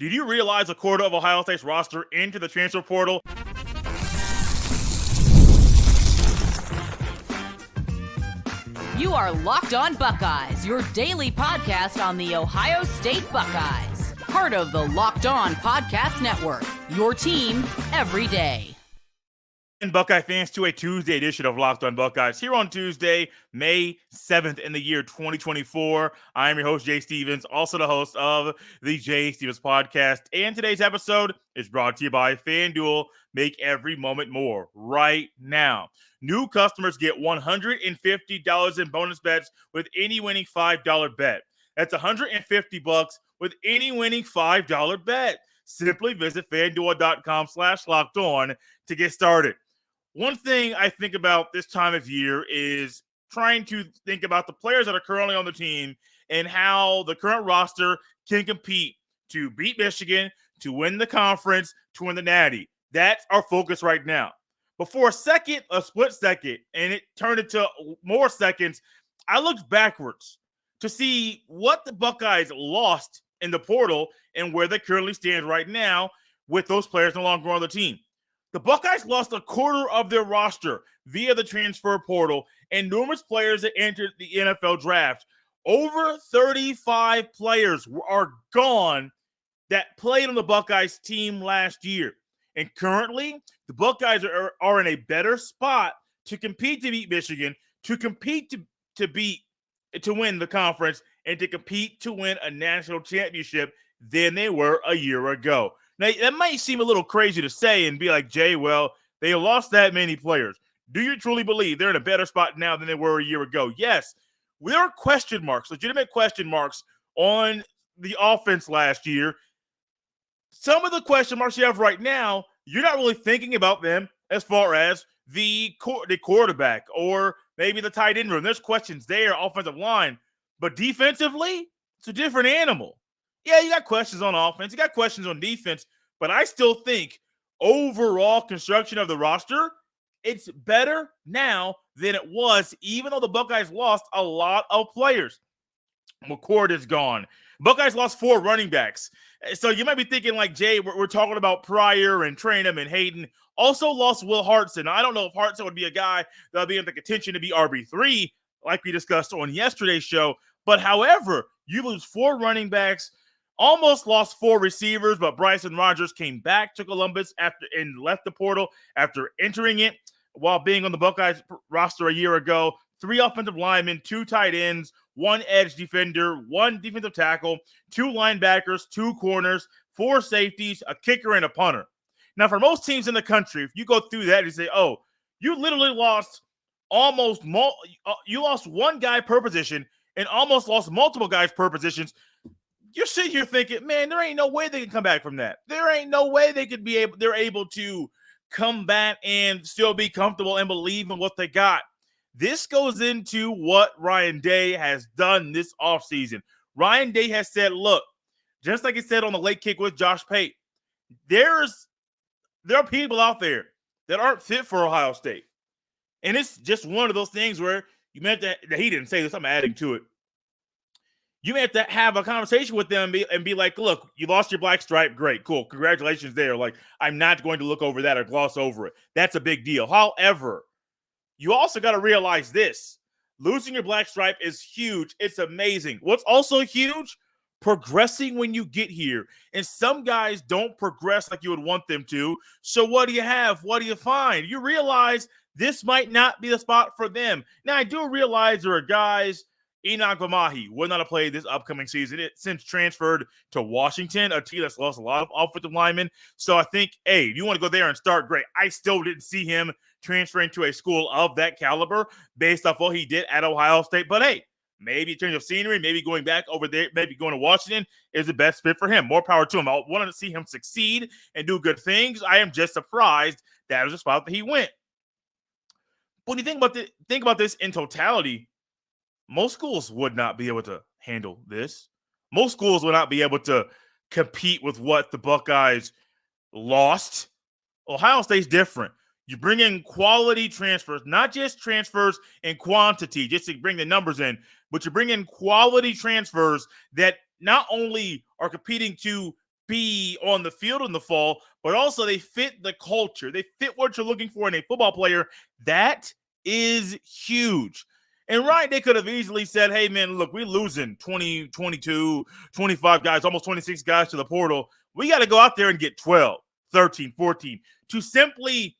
Did you realize a quarter of Ohio State's roster entered the transfer portal? You are Locked On Buckeyes, your daily podcast on the Ohio State Buckeyes. Part of the Locked On Podcast Network, your team every day. And Buckeye fans, to a Tuesday edition of Locked On Buckeyes. Here on Tuesday, May 7th in the year 2024. I am your host, Jay Stevens, also the host of the Jay Stevens Podcast. And today's episode is brought to you by FanDuel. Make every moment more right now. New customers get $150 in bonus bets with any winning $5 bet. That's $150 with any winning $5 bet. Simply visit FanDuel.com/lockedon to get started. One thing I think about this time of year is trying to think about the players that are currently on the team and how the current roster can compete to beat Michigan, to win the conference, to win the Natty. That's our focus right now. But for a split second, and it turned into more seconds, I looked backwards to see what the Buckeyes lost in the portal and where they currently stand right now with those players no longer on the team. The Buckeyes lost a quarter of their roster via the transfer portal and numerous players that entered the NFL draft. Over 35 players are gone that played on the Buckeyes team last year. And currently, the Buckeyes are in a better spot to compete to beat Michigan, to compete to win the conference, and to compete to win a national championship than they were a year ago. Now, that might seem a little crazy to say and be like, Jay, well, they lost that many players. Do you truly believe they're in a better spot now than they were a year ago? Yes. There are question marks, legitimate question marks on the offense last year. Some of the question marks you have right now, you're not really thinking about them as far as the quarterback or maybe the tight end room. There's questions there, offensive line. But defensively, it's a different animal. Yeah, you got questions on offense. You got questions on defense. But I still think overall construction of the roster, it's better now than it was, even though the Buckeyes lost a lot of players. McCord is gone. Buckeyes lost 4 running backs. So you might be thinking like, Jay, we're talking about Pryor and Trainum and Hayden. Also lost Will Hartson. I don't know if Hartson would be a guy that would be in the contention to be RB3, like we discussed on yesterday's show. But however, you lose 4 running backs, almost lost 4 receivers, but Bryson Rogers came back to Columbus and left the portal after entering it while being on the Buckeyes roster a year ago. 3 offensive linemen, 2 tight ends, 1 edge defender, 1 defensive tackle, 2 linebackers, 2 corners, 4 safeties, a kicker, and a punter. Now, for most teams in the country, if you go through that, you say, oh, you literally lost you lost 1 guy per position and almost lost multiple guys per positions. You're sitting here thinking, man, there ain't no way they can come back from that. There ain't no way they're able to come back and still be comfortable and believe in what they got. This goes into what Ryan Day has done this offseason. Ryan Day has said, look, just like he said on the late kick with Josh Pate, there are people out there that aren't fit for Ohio State. And it's just one of those things where you meant that he didn't say this, I'm adding to it. You may have to have a conversation with them and be like, look, you lost your black stripe. Great, cool. Congratulations there. Like, I'm not going to look over that or gloss over it. That's a big deal. However, you also got to realize this. Losing your black stripe is huge. It's amazing. What's also huge? Progressing when you get here. And some guys don't progress like you would want them to. So what do you have? What do you find? You realize this might not be the spot for them. Now, I do realize there are guys, Enoch Vamahi will not have played this upcoming season. It since transferred to Washington, a team that's lost a lot of offensive linemen. So I think, hey, if you want to go there and start, great. I still didn't see him transferring to a school of that caliber based off what he did at Ohio State. But hey, maybe in terms of scenery, maybe going back over there, maybe going to Washington is the best fit for him. More power to him. I wanted to see him succeed and do good things. I am just surprised that was the spot that he went. When you think about this in totality, most schools would not be able to handle this. Most schools would not be able to compete with what the Buckeyes lost. Ohio State's different. You bring in quality transfers, not just transfers in quantity, just to bring the numbers in, but you bring in quality transfers that not only are competing to be on the field in the fall, but also they fit the culture. They fit what you're looking for in a football player. That is huge. And right, they could have easily said, hey, man, look, we're losing 20, 22, 25 guys, almost 26 guys to the portal. We got to go out there and get 12, 13, 14 to simply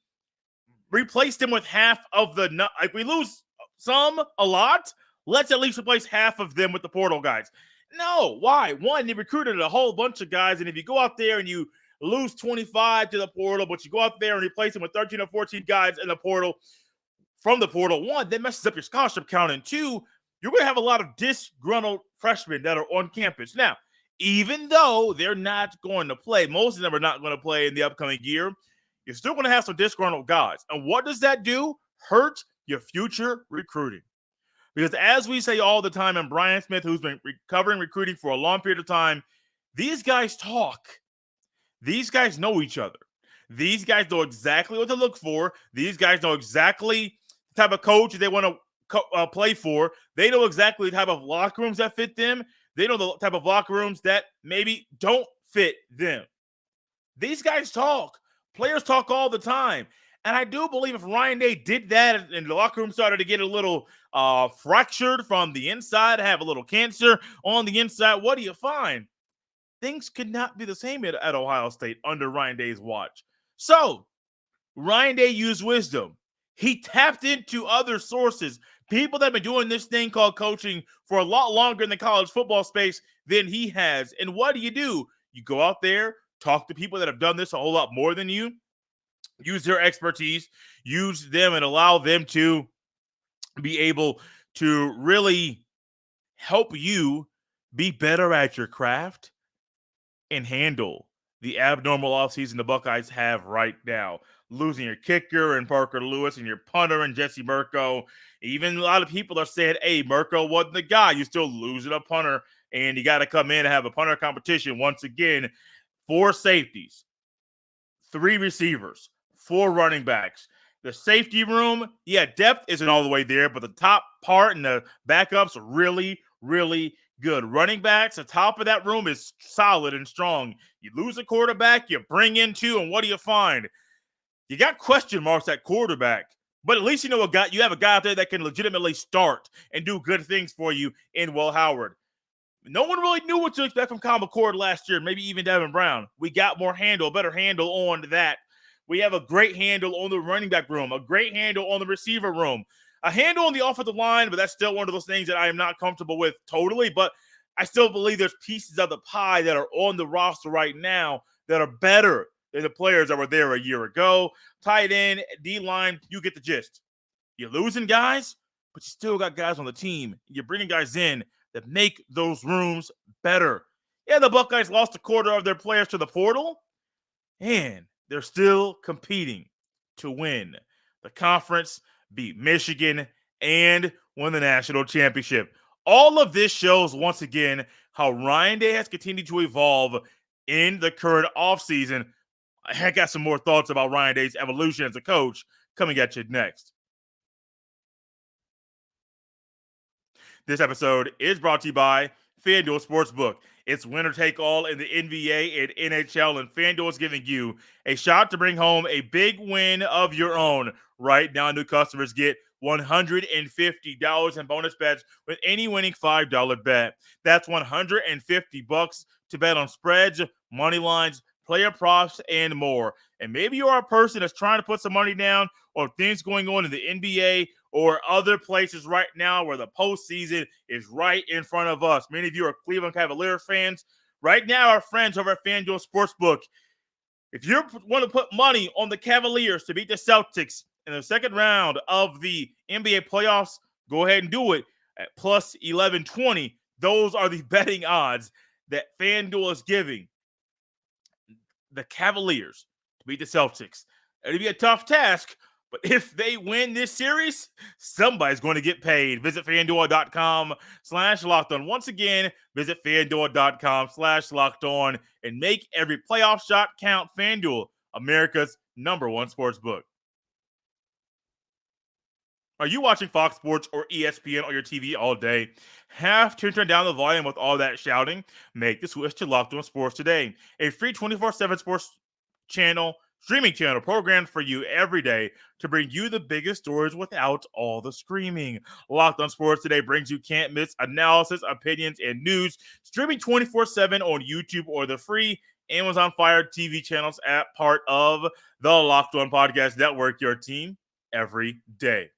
replace them with half of the – if we lose some, a lot, let's at least replace half of them with the portal guys. No, why? One, they recruited a whole bunch of guys, and if you go out there and you lose 25 to the portal, but you go out there and replace them with 13 or 14 guys in the portal – from the portal, one, that messes up your scholarship count, and two, you're going to have a lot of disgruntled freshmen that are on campus. Now, even though they're not going to play, most of them are not going to play in the upcoming year, you're still going to have some disgruntled guys. And what does that do? Hurt your future recruiting. Because as we say all the time, and Brian Smith, who's been covering recruiting for a long period of time, these guys talk. These guys know each other. These guys know exactly what to look for. These guys know exactly type of coach they want to play for. They know exactly the type of locker rooms that fit them. They know the type of locker rooms that maybe don't fit them. These guys talk. Players talk all the time. And I do believe if Ryan Day did that and the locker room started to get a little fractured from the inside, have a little cancer on the inside, what do you find? Things could not be the same at Ohio State under Ryan Day's watch. So, Ryan Day used wisdom. He tapped into other sources, people that have been doing this thing called coaching for a lot longer in the college football space than he has. And what do? You go out there, talk to people that have done this a whole lot more than you, use their expertise, use them and allow them to be able to really help you be better at your craft and handle the abnormal offseason the Buckeyes have right now. Losing your kicker and Parker Lewis and your punter and Jesse Mirko. Even a lot of people are saying, hey, Mirko wasn't the guy. You're still losing a punter, and you got to come in and have a punter competition once again. 4 safeties, 3 receivers, 4 running backs. The safety room, yeah, depth isn't all the way there, but the top part and the backups are really, really good. Running backs, the top of that room is solid and strong. You lose a quarterback, you bring in 2, and what do you find? You got question marks at quarterback, but at least you have a guy out there that can legitimately start and do good things for you in Will Howard. No one really knew what to expect from Kyle McCord last year, maybe even Devin Brown. We got better handle on that. We have a great handle on the running back room, a great handle on the receiver room, a handle on the offensive line, but that's still one of those things that I am not comfortable with totally, but I still believe there's pieces of the pie that are on the roster right now that are better than the players that were there a year ago. Tight end, D-line, you get the gist. You're losing guys, but you still got guys on the team. You're bringing guys in that make those rooms better. Yeah, the Buckeyes lost a quarter of their players to the portal, and they're still competing to win the conference, beat Michigan, and win the national championship. All of this shows, once again, how Ryan Day has continued to evolve in the current offseason. I got some more thoughts about Ryan Day's evolution as a coach coming at you next. This episode is brought to you by FanDuel Sportsbook. It's winner take all in the NBA and NHL, and FanDuel is giving you a shot to bring home a big win of your own. Right now, new customers get $150 in bonus bets with any winning $5 bet. That's $150 to bet on spreads, money lines, player props, and more. And maybe you're a person that's trying to put some money down on things going on in the NBA or other places right now where the postseason is right in front of us. Many of you are Cleveland Cavaliers fans. Right now, our friends over at FanDuel Sportsbook, if you want to put money on the Cavaliers to beat the Celtics in the second round of the NBA playoffs, go ahead and do it at plus 1120. Those are the betting odds that FanDuel is giving the Cavaliers to beat the Celtics. It'll be a tough task, but if they win this series, somebody's going to get paid. Visit FanDuel.com/lockedon. Once again, visit FanDuel.com/lockedon and make every playoff shot count. FanDuel, America's #1 sportsbook. Are you watching Fox Sports or ESPN on your TV all day? Have to turn down the volume with all that shouting? Make the switch to Locked On Sports today, a free 24/7 sports channel, streaming channel programmed for you every day to bring you the biggest stories without all the screaming. Locked On Sports today brings you can't miss analysis, opinions, and news, streaming 24/7 on YouTube or the free Amazon Fire TV channels app, part of the Locked On Podcast Network, your team every day.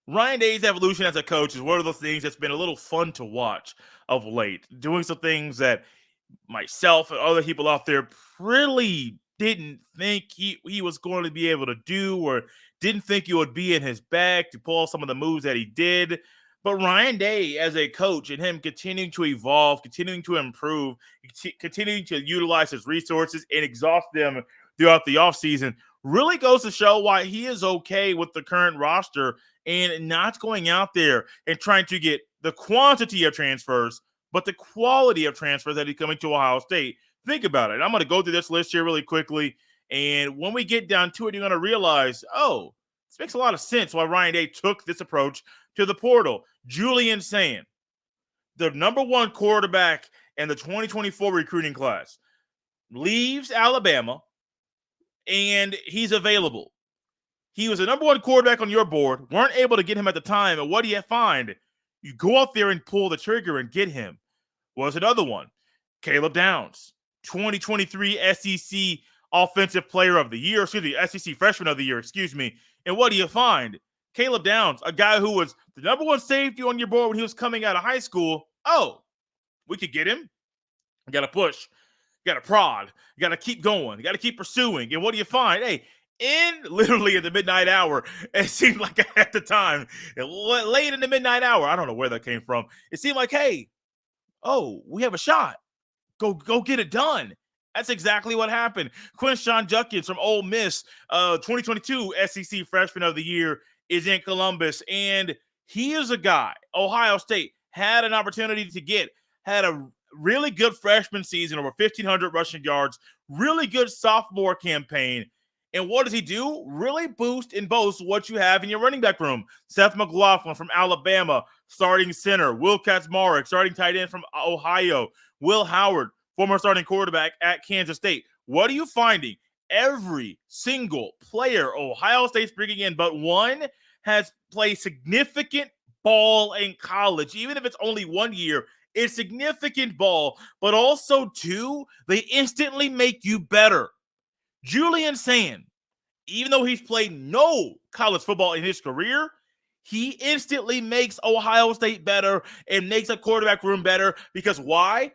Ryan Day's evolution as a coach is one of those things that's been a little fun to watch of late. Doing some things that myself and other people out there really didn't think he was going to be able to do, or didn't think it would be in his bag to pull some of the moves that he did. But Ryan Day as a coach, and him continuing to evolve, continuing to improve, continuing to utilize his resources and exhaust them throughout the offseason, really goes to show why he is okay with the current roster and not going out there and trying to get the quantity of transfers, but the quality of transfers that he's coming to Ohio State. Think about it. I'm going to go through this list here really quickly, and when we get down to it, you're going to realize, oh, this makes a lot of sense why Ryan Day took this approach to the portal. Julian Sand, the number one quarterback in the 2024 recruiting class, leaves Alabama, and he's available. He was the number one quarterback on your board, weren't able to get him at the time, and what do you find? You go out there and pull the trigger and get him. Was another one, Caleb Downs, 2023 SEC Offensive Player of the Year, SEC Freshman of the Year, And what do you find? Caleb Downs, a guy who was the number one safety on your board when he was coming out of high school. Oh, we could get him. You got to push. You got to prod. You got to keep going. You got to keep pursuing. And what do you find? Hey, literally in the midnight hour, it seemed like at the time, late in the midnight hour, I don't know where that came from. It seemed like, hey, oh, we have a shot. Go get it done. That's exactly what happened. Quinshon Judkins from Ole Miss, 2022 SEC Freshman of the Year, is in Columbus, and he is a guy Ohio State had an opportunity to get, had a really good freshman season, over 1,500 rushing yards, really good sophomore campaign. And what does he do? Really boost and boast what you have in your running back room. Seth McLaughlin from Alabama, starting center. Will Kaczmarek, starting tight end from Ohio. Will Howard, former starting quarterback at Kansas State. What are you finding? Every single player Ohio State's bringing in but one has played significant ball in college. Even if it's only 1 year, it's significant ball. But also, two, they instantly make you better. Julian Sand, even though he's played no college football in his career, he instantly makes Ohio State better and makes a quarterback room better. Because why?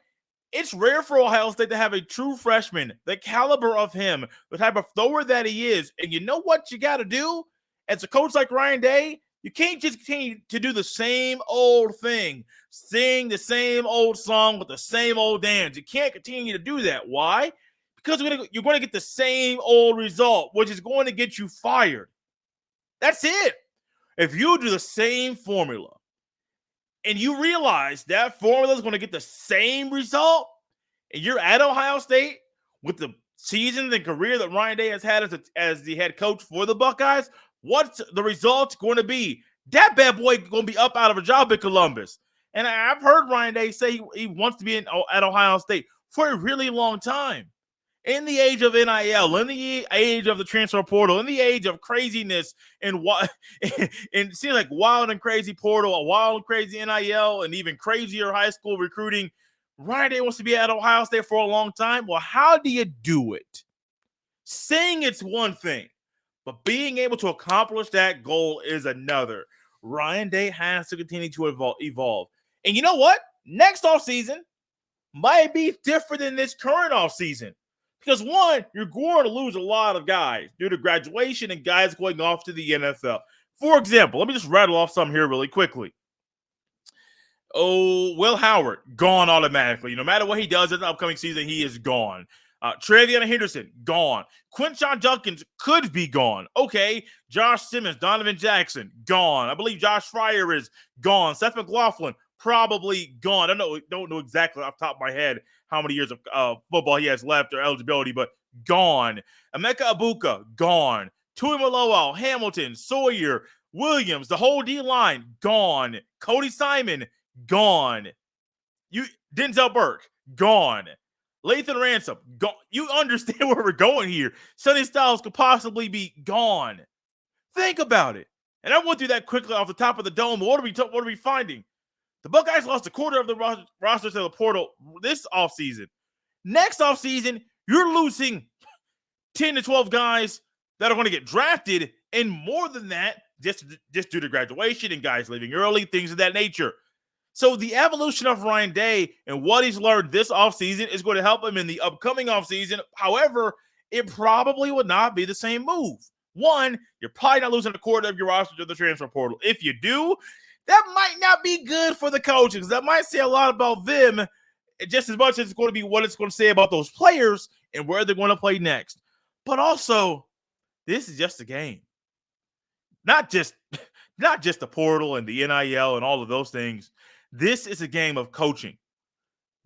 It's rare for Ohio State to have a true freshman, the caliber of him, the type of thrower that he is. And you know what you got to do? As a coach like Ryan Day, you can't just continue to do the same old thing, sing the same old song with the same old dance. You can't continue to do that. Why? Because you're going to get the same old result, which is going to get you fired. That's it. If you do the same formula and you realize that formula is going to get the same result, and you're at Ohio State with the season and career that Ryan Day has had as the head coach for the Buckeyes, what's the result going to be? That bad boy going to be up out of a job in Columbus. And I've heard Ryan Day say he wants to be at Ohio State for a really long time. In the age of NIL, in the age of the transfer portal, in the age of craziness and it seems like wild and crazy portal, a wild and crazy NIL, and even crazier high school recruiting, Ryan Day wants to be at Ohio State for a long time. Well, how do you do it? Saying it's one thing, but being able to accomplish that goal is another. Ryan Day has to continue to evolve. And you know what? Next offseason might be different than this current offseason. Because, one, you're going to lose a lot of guys due to graduation and guys going off to the NFL. For example, let me just rattle off some here really quickly. Oh, Will Howard, gone automatically. No matter what he does in the upcoming season, he is gone. Travion Henderson, gone. Quinshon Judkins could be gone. Okay. Josh Simmons, Donovan Jackson, gone. I believe Josh Fryer is gone. Seth McLaughlin, probably gone. I don't know exactly off the top of my head how many years of football he has left or eligibility, but gone. Emeka Ibuka, gone. Tuimoloau, Hamilton, Sawyer, Williams, the whole D-line, gone. Cody Simon, gone. Denzel Burke, gone. Lathan Ransom, gone. You understand where we're going here. Sonny Styles could possibly be gone. Think about it. And I went through that quickly off the top of the dome. What are we finding? The Buckeyes lost a quarter of the roster to the portal this offseason. Next offseason, you're losing 10 to 12 guys that are going to get drafted, and more than that, just due to graduation and guys leaving early, things of that nature. So the evolution of Ryan Day and what he's learned this offseason is going to help him in the upcoming offseason. However, it probably would not be the same move. One, you're probably not losing a quarter of your roster to the transfer portal. If you do, that might not be good for the coaches. That might say a lot about them just as much as it's going to be what it's going to say about those players and where they're going to play next. But also, this is just a game. Not just the portal and the NIL and all of those things. This is a game of coaching.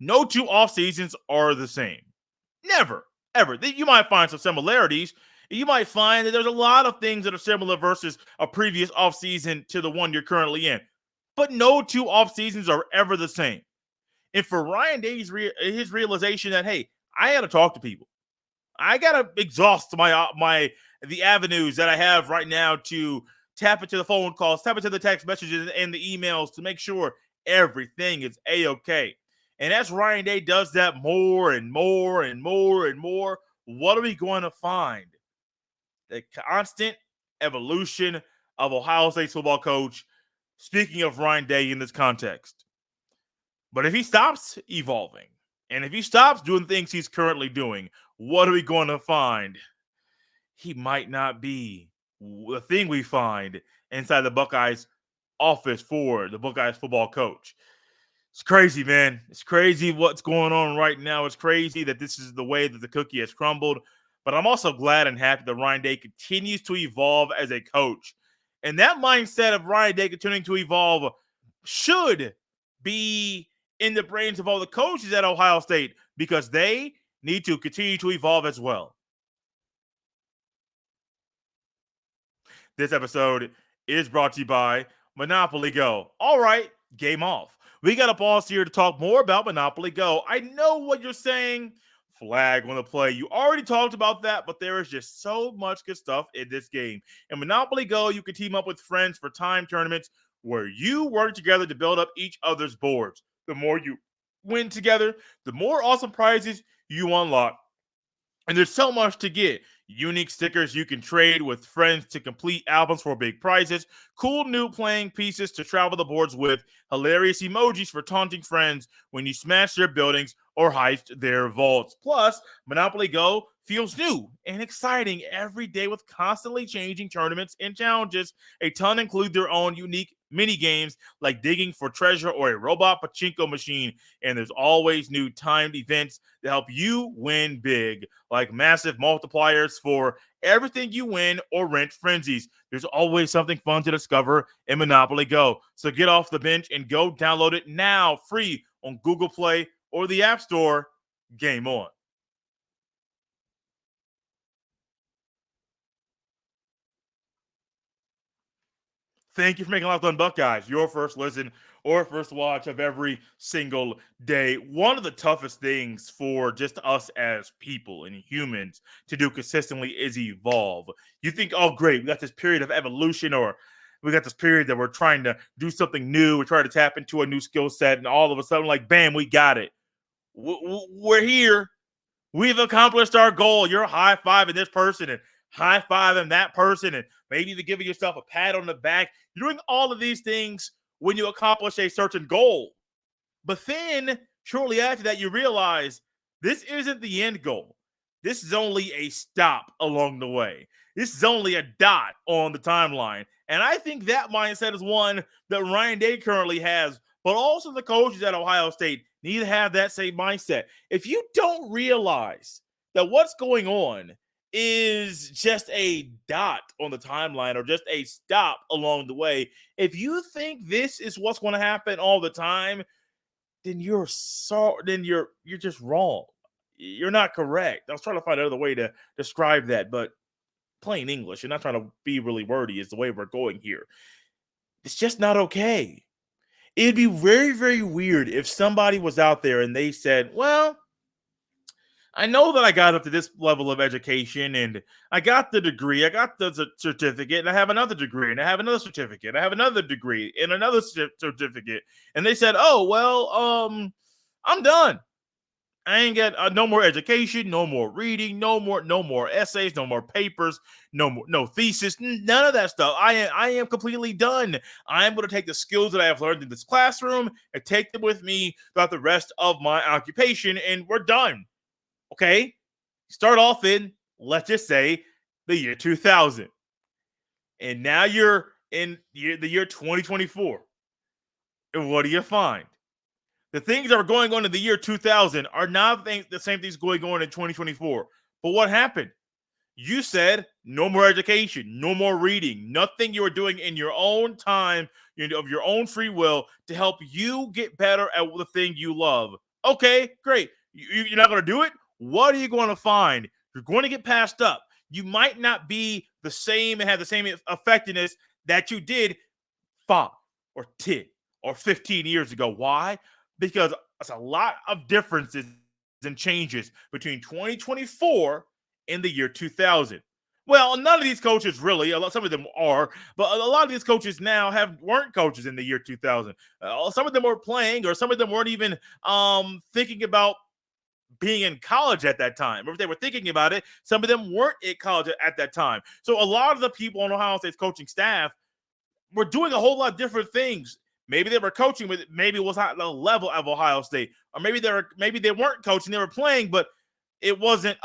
No two off seasons are the same. Never, ever. You might find some similarities. You might find that there's a lot of things that are similar versus a previous off season to the one you're currently in. But no two off seasons are ever the same. And for Ryan Day's his realization that, hey, I got to talk to people. I got to exhaust the avenues that I have right now to tap into the phone calls, tap into the text messages and the emails to make sure everything is A-okay. And as Ryan Day does that more and more and more and more, what are we going to find? The constant evolution of Ohio State's football coach. Speaking of Ryan Day in this context. But if he stops evolving, and if he stops doing things he's currently doing, what are we going to find? He might not be the thing we find inside the Buckeyes office for the Buckeyes football coach. It's crazy, man. It's crazy what's going on right now. It's crazy that this is the way that the cookie has crumbled. But I'm also glad and happy that Ryan Day continues to evolve as a coach. And that mindset of Ryan Day continuing to evolve should be in the brains of all the coaches at Ohio State because they need to continue to evolve as well. This episode is brought to you by Monopoly Go. All right, game off. We got a pause here to talk more about Monopoly Go. I know what you're saying. Flag on the play. You already talked about that, but there is just so much good stuff in this game. In Monopoly Go, you can team up with friends for time tournaments where you work together to build up each other's boards. The more you win together, the more awesome prizes you unlock. And there's so much to get. Unique stickers you can trade with friends to complete albums for big prizes, cool new playing pieces to travel the boards with, hilarious emojis for taunting friends when you smash their buildings or heist their vaults. Plus, Monopoly Go feels new and exciting every day with constantly changing tournaments and challenges. A ton include their own unique mini games like digging for treasure or a robot pachinko machine. And there's always new timed events to help you win big, like massive multipliers for everything you win or rent frenzies. There's always something fun to discover in Monopoly Go. So get off the bench and go download it now, free on Google Play or the App Store. Game on. Thank you for making Locked On Buckeyes your first listen or first watch of every single day. One of the toughest things for just us as people and humans to do consistently is evolve. You think, oh, great, we got this period of evolution, or we got this period that we're trying to do something new. We're trying to tap into a new skill set, and all of a sudden, like, bam, we got it. We're here. We've accomplished our goal. You're high-fiving this person and high-fiving that person, and maybe even giving yourself a pat on the back. You're doing all of these things when you accomplish a certain goal. But then, shortly after that, you realize this isn't the end goal. This is only a stop along the way. This is only a dot on the timeline. And I think that mindset is one that Ryan Day currently has, but also the coaches at Ohio State need to have that same mindset. If you don't realize that what's going on is just a dot on the timeline or just a stop along the way, if you think this is what's going to happen all the time, then you're just wrong. You're not correct. I was trying to find another way to describe that, but plain English and not trying to be really wordy is the way we're going here. It's just not okay. It'd be very, very weird if somebody was out there and they said, well, I know that I got up to this level of education and I got the degree, I got the certificate, and I have another degree, and I have another certificate, I have another degree, and another certificate. And they said, oh, well, I'm done. I ain't got no more education, no more reading, no more essays, no more papers, no thesis, none of that stuff. I am completely done. I am going to take the skills that I have learned in this classroom and take them with me throughout the rest of my occupation, and we're done. Okay? Start off in, let's just say, the year 2000. And now you're in the year 2024. And what do you find? The things that were going on in the year 2000 are not the same things going on in 2024. But what happened? You said no more education, no more reading, nothing you were doing in your own time, of your own free will to help you get better at the thing you love. Okay, great. You're not going to do it? What are you going to find? You're going to get passed up. You might not be the same and have the same effectiveness that you did 5 or 10 or 15 years ago. Why? Because it's a lot of differences and changes between 2024 and the year 2000. Well, none of these coaches really, some of them are, but a lot of these coaches now weren't coaches in the year 2000. Some of them were playing, or some of them weren't even thinking about being in college at that time. Or if they were thinking about it, some of them weren't at college at that time. So a lot of the people on Ohio State's coaching staff were doing a whole lot of different things. Maybe they were coaching with, maybe it was at the level of Ohio State, or maybe they weren't coaching, they were playing, but it wasn't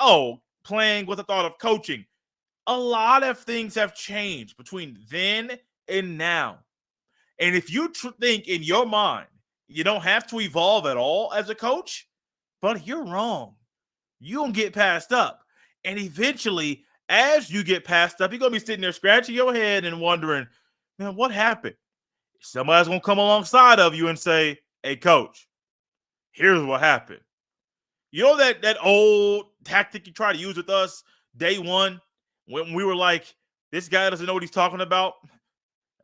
playing with the thought of coaching. A lot of things have changed between then and now. And if you think in your mind you don't have to evolve at all as a coach, but you're wrong. You don't get passed up. And eventually, as you get passed up, you're going to be sitting there scratching your head and wondering, man, what happened? Somebody's going to come alongside of you and say, hey, coach, here's what happened. You know that old tactic you try to use with us day one when we were like, this guy doesn't know what he's talking about?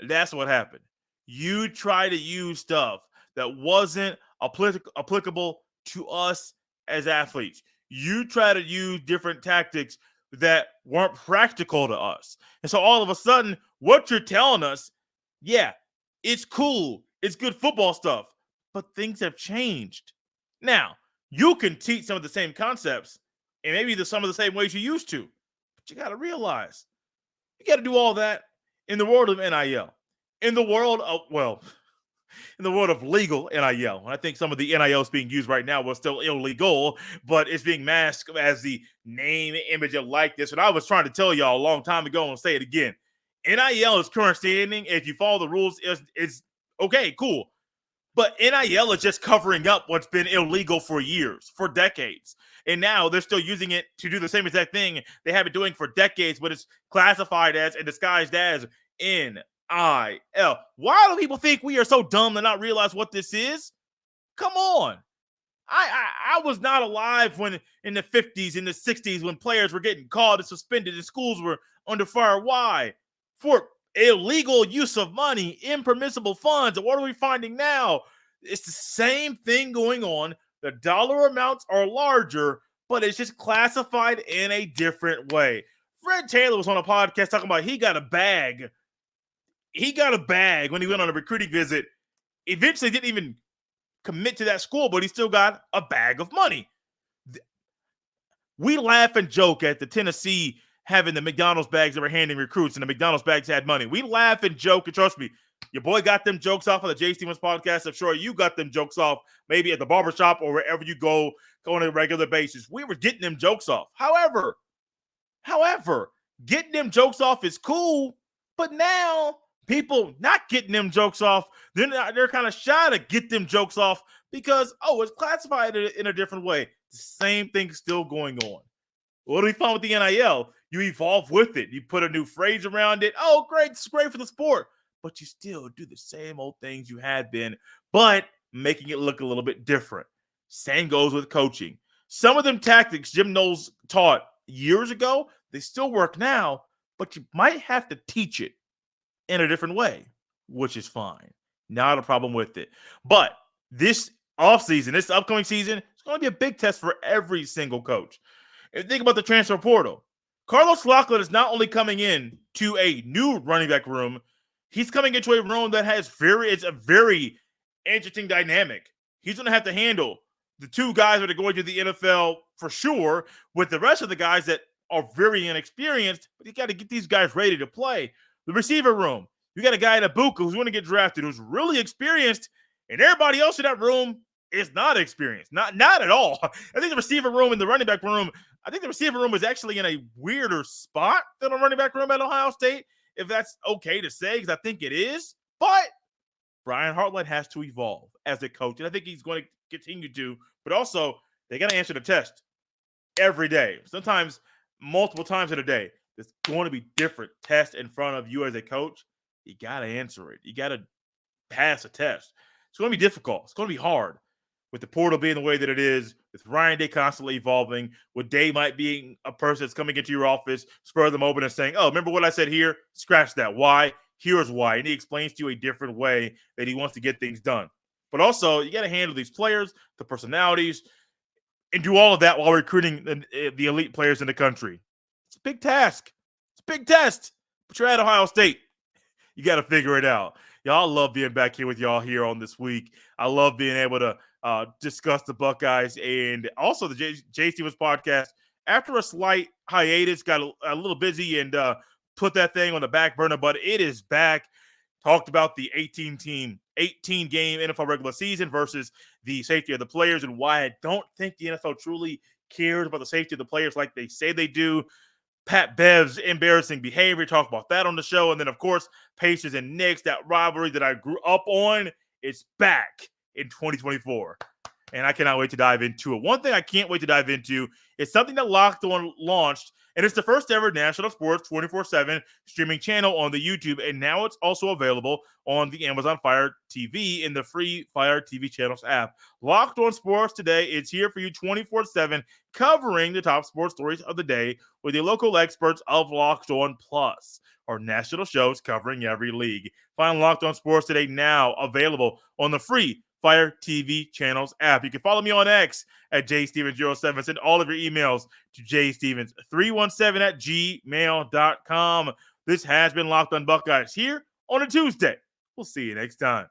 That's what happened. You try to use stuff that wasn't applicable to us as athletes. You try to use different tactics that weren't practical to us. And so all of a sudden, what you're telling us, yeah, it's cool. It's good football stuff. But things have changed. Now, you can teach some of the same concepts and maybe some of the same ways you used to. But you got to realize, you got to do all that in the world of NIL. In the world of legal NIL. I think some of the NILs being used right now was still illegal, but it's being masked as the name, image, and likeness. And I was trying to tell y'all a long time ago, and I'll say it again. NIL is current standing. If you follow the rules, it's okay, cool. But NIL is just covering up what's been illegal for years, for decades. And now they're still using it to do the same exact thing they have been doing for decades, but it's classified as and disguised as NIL. Why do people think we are so dumb to not realize what this is? Come on. I was not alive when in the 50s, in the 60s, when players were getting called and suspended and schools were under fire. Why? For illegal use of money, impermissible funds. And what are we finding now? It's the same thing going on. The dollar amounts are larger, but it's just classified in a different way. Fred Taylor was on a podcast talking about he got a bag. He got a bag when he went on a recruiting visit. Eventually didn't even commit to that school, but he still got a bag of money. We laugh and joke at the Tennessee having the McDonald's bags that were handing recruits, and the McDonald's bags had money. We laugh and joke, and trust me, your boy got them jokes off of the Jay Stevens podcast. I'm sure you got them jokes off maybe at the barbershop or wherever you go on a regular basis. We were getting them jokes off. However, getting them jokes off is cool, but now people not getting them jokes off, they're kind of shy to get them jokes off because, it's classified in a different way. The same thing's still going on. What do we find with the NIL? You evolve with it. You put a new phrase around it. Oh, great. It's great for the sport. But you still do the same old things you had been, but making it look a little bit different. Same goes with coaching. Some of them tactics Jim Knowles taught years ago, they still work now, but you might have to teach it in a different way, which is fine. Not a problem with it. But this offseason, this upcoming season, it's going to be a big test for every single coach. And think about the transfer portal. Carlos Lockwood is not only coming in to a new running back room, he's coming into a room that has it's a very interesting dynamic. He's going to have to handle the two guys that are going to the NFL for sure, with the rest of the guys that are very inexperienced, but you got to get these guys ready to play. The receiver room, you got a guy in Ibuka who's going to get drafted, who's really experienced, and everybody else in that room is not experienced. Not at all. I think the receiver room and the running back room, I think the receiver room is actually in a weirder spot than a running back room at Ohio State, if that's okay to say, because I think it is. But Brian Hartline has to evolve as a coach, and I think he's going to continue to. But also, they got to answer the test every day, sometimes multiple times in a day. There's going to be different tests in front of you as a coach. You got to answer it. You got to pass a test. It's going to be difficult. It's going to be hard with the portal being the way that it is, with Ryan Day constantly evolving, with Day might being a person that's coming into your office, spur them open and saying, oh, remember what I said here? Scratch that. Why? Here's why. And he explains to you a different way that he wants to get things done. But also, you got to handle these players, the personalities, and do all of that while recruiting the elite players in the country. It's a big task. It's a big test. But you're at Ohio State. You got to figure it out. Y'all, love being back here with y'all here on this week. I love being able to discuss the Buckeyes and also the Jay Stevens podcast. After a slight hiatus, got a little busy and put that thing on the back burner, but it is back. Talked about the 18-game NFL regular season versus the safety of the players and why I don't think the NFL truly cares about the safety of the players like they say they do. Pat Bev's embarrassing behavior, talk about that on the show. And then, of course, Pacers and Knicks, that rivalry that I grew up on, it's back in 2024. And I cannot wait to dive into it. One thing I can't wait to dive into is something that Locked On launched, and it's the first ever national sports 24/7 streaming channel on the YouTube, and now it's also available on the Amazon Fire TV in the free Fire TV channels app. Locked On Sports Today, it's here for you 24/7, covering the top sports stories of the day with the local experts of Locked On Plus, our national shows covering every league. Find Locked On Sports Today now available on the free Fire TV channels app. You can follow me on X at jstevens07. Send all of your emails to jstevens317@gmail.com. This has been Locked On Buckeyes here on a Tuesday. We'll see you next time.